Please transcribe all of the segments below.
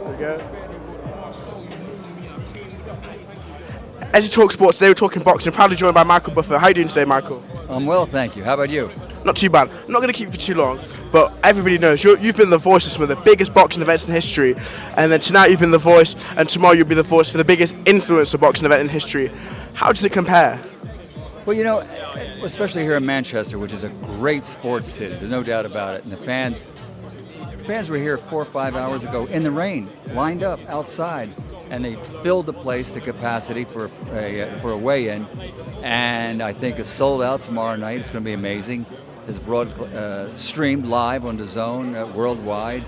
Okay. As you talk sports, they were talking boxing. Proudly joined by Michael Buffer. How are you doing today, Michael? I'm well, thank you. How about you? Not too bad. I'm not going to keep you for too long, but everybody knows you've been the voice of some of the biggest boxing events in history, and then tonight you've been the voice, and tomorrow you'll be the voice for the biggest influencer boxing event in history. How does it compare? Well, you know, especially here in Manchester, which is a great sports city, there's no doubt about it. And the fans were here 4 or 5 hours ago in the rain, lined up outside, and they filled the place to capacity for a weigh-in. And I think it's sold out tomorrow night. It's going to be amazing. It's streamed live on DAZN worldwide.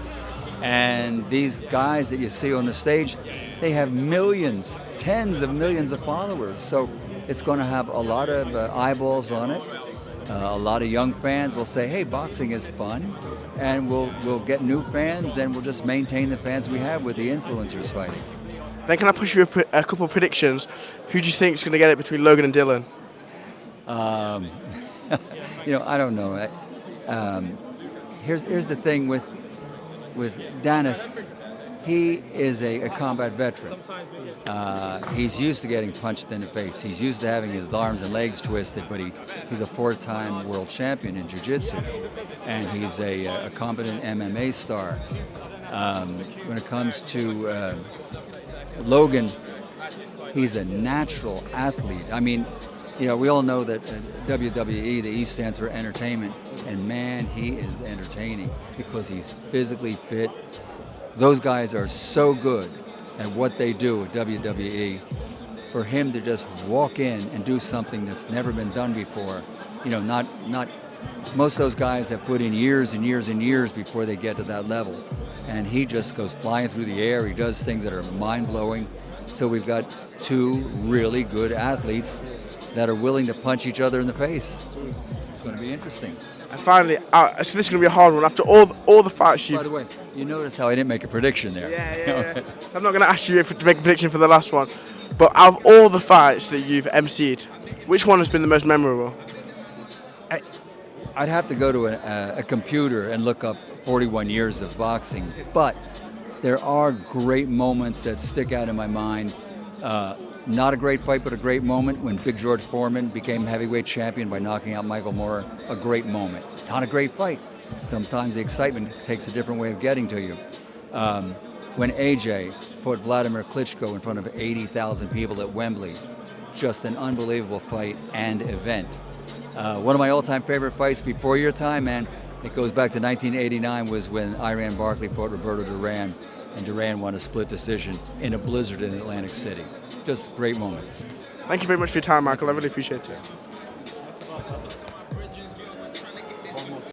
And these guys that you see on the stage, they have millions, tens of millions of followers. So it's going to have a lot of eyeballs on it. A lot of young fans will say, hey, boxing is fun. And we'll get new fans, then we'll just maintain the fans we have with the influencers fighting. Then can I push you a couple of predictions? Who do you think is going to get it between Logan and Dylan? You know, I don't know. Here's the thing with Danis. He is a combat veteran. He's used to getting punched in the face. He's used to having his arms and legs twisted, but he's a 4-time world champion in jiu-jitsu. And he's a competent MMA star. When it comes to Logan, he's a natural athlete. I mean, you know, we all know that WWE, the E stands for entertainment, and man, he is entertaining because he's physically fit. Those guys are so good at what they do at WWE. For him to just walk in and do something that's never been done before, you know, not most of those guys have put in years and years and years before they get to that level. And he just goes flying through the air. He does things that are mind-blowing. So we've got two really good athletes that are willing to punch each other in the face. It's going to be interesting. And finally, so this is going to be a hard one. After all the fights you've... By the way, you notice how I didn't make a prediction there. Yeah. So I'm not going to ask you to make a prediction for the last one. But out of all the fights that you've emceed, which one has been the most memorable? I'd have to go to a computer and look up 41 years of boxing. But there are great moments that stick out in my mind. Not a great fight, but a great moment when Big George Foreman became heavyweight champion by knocking out Michael Moorer. A great moment. Not a great fight. Sometimes the excitement takes a different way of getting to you. When AJ fought Vladimir Klitschko in front of 80,000 people at Wembley, just an unbelievable fight and event. One of my all-time favorite fights before your time, man, it goes back to 1989, was when Iran Barkley fought Roberto Duran, and Duran won a split decision in a blizzard in Atlantic City. Just great moments. Thank you very much for your time, Michael. I really appreciate it.